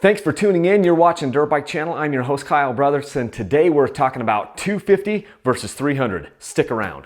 Thanks for tuning in. You're watching Dirt Bike Channel. I'm your host, Kyle Brotherson. Today we're talking about 250 versus 300. Stick around.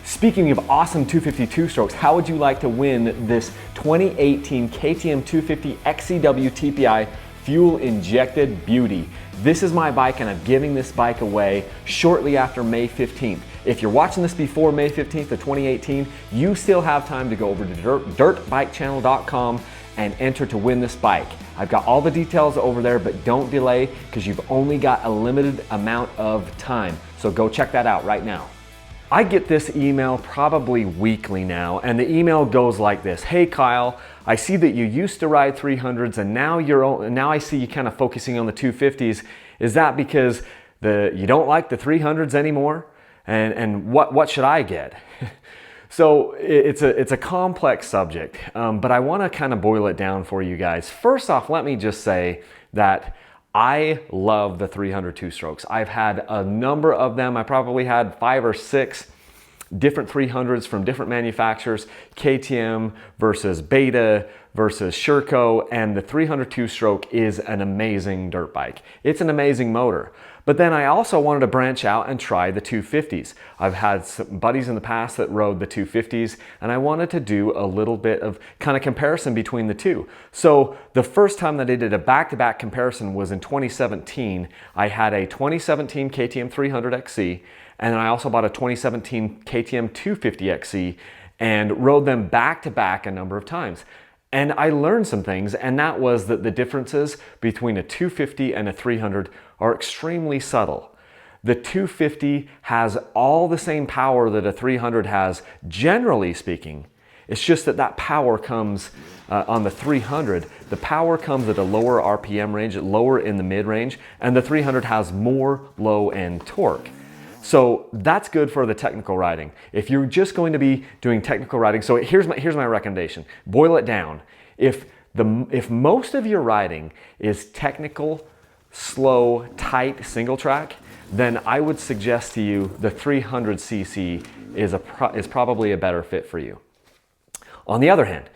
Speaking of awesome 252 strokes, how would you like to win this 2018 KTM 250 XCW TPI fuel injected beauty? This is my bike and I'm giving this bike away shortly after May 15th. If you're watching this before May 15th of 2018, you still have time to go over to dirtbikechannel.com and enter to win this bike. I've got all the details over there, but don't delay because you've only got a limited amount of time. So go check that out right now. I get this email probably weekly now, and the email goes like this. Hey Kyle, I see that you used to ride 300s and now I see you kind of focusing on the 250s. Is that because you don't like the 300s anymore? And what should I get? So it's a complex subject, but I want to kind of boil it down for you guys. First off, let me just say that I love the 300 two-strokes. I've had a number of them. I probably had 5 or 6 different 300s from different manufacturers, KTM versus Beta versus Sherco, and the 300 two-stroke is an amazing dirt bike. It's an amazing motor. But then I also wanted to branch out and try the 250s. I've had some buddies in the past that rode the 250s, and I wanted to do a little bit of kind of comparison between the two. So the first time that I did a back-to-back comparison was in 2017. I had a 2017 KTM 300 XC, and then I also bought a 2017 KTM 250 XC and rode them back-to-back a number of times. And I learned some things, and that was that the differences between a 250 and a 300 are extremely subtle. The 250 has all the same power that a 300 has, generally speaking. It's just that power comes on the 300. The power comes at a lower RPM range, lower in the mid-range, and the 300 has more low-end torque. So that's good for the technical riding. If you're just going to be doing technical riding, so here's my recommendation. Boil it down. If most of your riding is technical, slow, tight, single track, then I would suggest to you the 300cc is probably a better fit for you. On the other hand,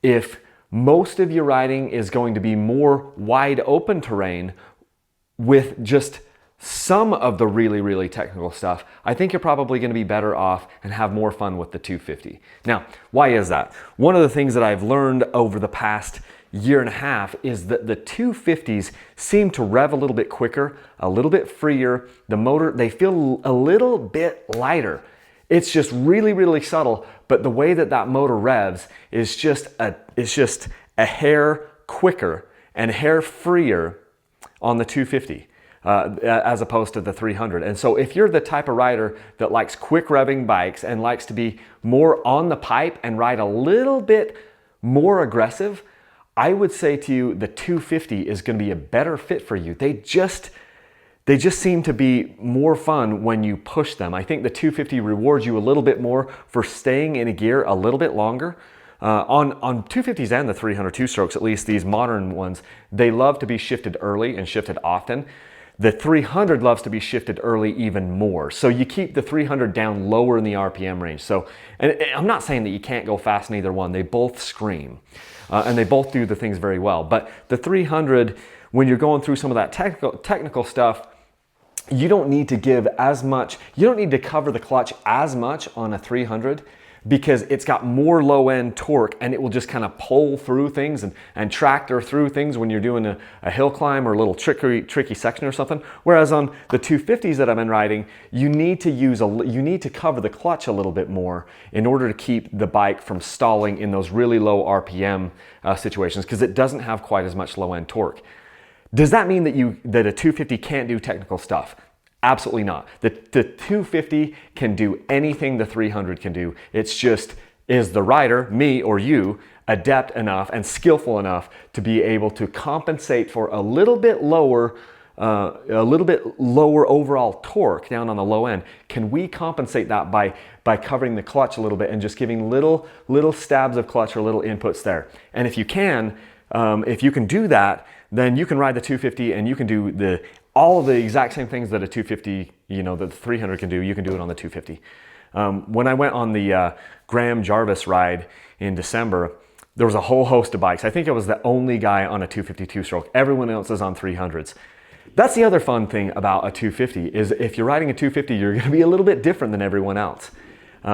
if most of your riding is going to be more wide open terrain with just some of the really technical stuff, I think you're probably going to be better off and have more fun with the 250. Now, why is that? One of the things that I've learned over the past year and a half is that the 250s seem to rev a little bit quicker, a little bit freer. The motor, they feel a little bit lighter. It's just really subtle, but the way that motor revs is just a hair quicker and a hair freer on the 250. As opposed to the 300. And so if you're the type of rider that likes quick revving bikes and likes to be more on the pipe and ride a little bit more aggressive, I would say to you the 250 is going to be a better fit for you. They just seem to be more fun when you push them. I think the 250 rewards you a little bit more for staying in a gear a little bit longer. On 250s and the 300 two-strokes, at least these modern ones, they love to be shifted early and shifted often. The 300 loves to be shifted early even more. So you keep the 300 down lower in the RPM range. So, and I'm not saying that you can't go fast in either one. They both scream and they both do the things very well. But the 300, when you're going through some of that technical stuff, you don't need to give as much, you don't need to cover the clutch as much on a 300 because it's got more low-end torque and it will just kind of pull through things and tractor through things when you're doing a hill climb or a little tricky section or something. Whereas on the 250s that I've been riding, you need to cover the clutch a little bit more in order to keep the bike from stalling in those really low RPM situations because it doesn't have quite as much low-end torque. Does that mean that a 250 can't do technical stuff? Absolutely not. The 250 can do anything the 300 can do. It's just, is the rider, me or you, adept enough and skillful enough to be able to compensate for a little bit lower a little bit lower overall torque down on the low end, can we compensate that by covering the clutch a little bit and just giving little stabs of clutch or little inputs there? And if you can do that, then you can ride the 250 and you can do all of the exact same things that a 250, that the 300 can do, you can do it on the 250. When I went on the Graham Jarvis ride in December, there was a whole host of bikes. I think I was the only guy on a 252 stroke. Everyone else is on 300s. That's the other fun thing about a 250 is if you're riding a 250, you're going to be a little bit different than everyone else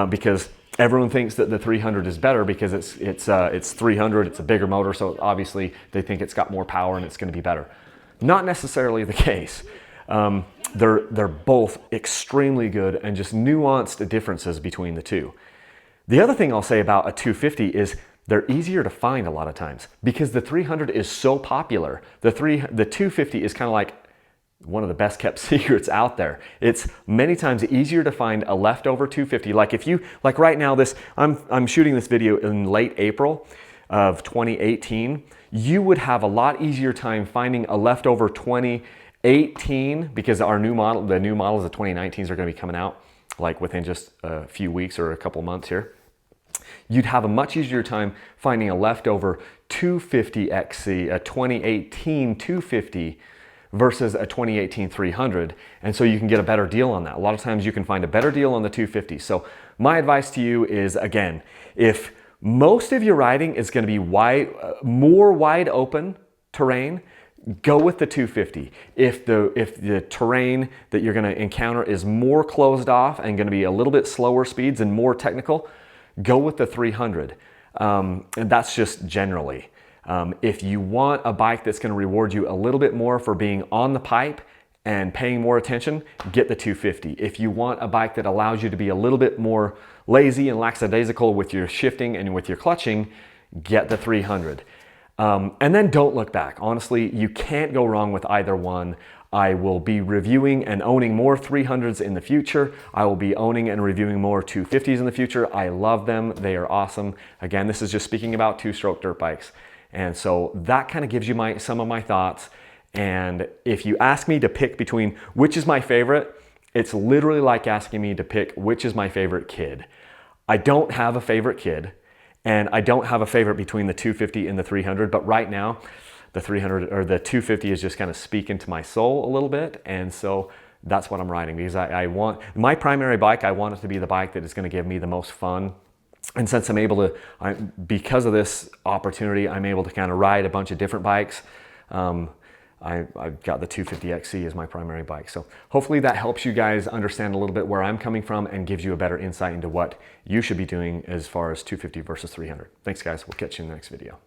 because everyone thinks that the 300 is better because it's 300, it's a bigger motor, so obviously they think it's got more power and it's going to be better. Not necessarily the case. They're both extremely good and just nuanced differences between the two. The other thing I'll say about a 250 is they're easier to find a lot of times because the 300 is so popular. The 250 is kind of like one of the best kept secrets out there. It's many times easier to find a leftover 250. Like right now, I'm shooting this video in late April of 2018. You would have a lot easier time finding a leftover 2018 because the new models of 2019s are going to be coming out like within just a few weeks or a couple months here. You'd have a much easier time finding a leftover 250 XC, a 2018 250 versus a 2018 300. And so you can get a better deal on that. A lot of times you can find a better deal on the 250. So my advice to you is, again, if most of your riding is going to be more wide open terrain, go with the 250. If the terrain that you're going to encounter is more closed off and going to be a little bit slower speeds and more technical, go with the 300. And that's just generally. If you want a bike that's going to reward you a little bit more for being on the pipe and paying more attention, get the 250. If you want a bike that allows you to be a little bit more lazy and lackadaisical with your shifting and with your clutching, get the 300. And then don't look back. Honestly, you can't go wrong with either one. I will be reviewing and owning more 300s in the future. I will be owning and reviewing more 250s in the future. I love them. They are awesome. Again, this is just speaking about two-stroke dirt bikes. And so that kind of gives you some of my thoughts. And if you ask me to pick between which is my favorite, it's literally like asking me to pick which is my favorite kid. I don't have a favorite kid, and I don't have a favorite between the 250 and the 300, but right now, the 300 or the 250 is just kind of speaking to my soul a little bit. And so that's what I'm riding because I want my primary bike. I want it to be the bike that is going to give me the most fun. And since I'm able to, because of this opportunity, I'm able to kind of ride a bunch of different bikes. I've got the 250 XC as my primary bike. So hopefully that helps you guys understand a little bit where I'm coming from and gives you a better insight into what you should be doing as far as 250 versus 300. Thanks guys, we'll catch you in the next video.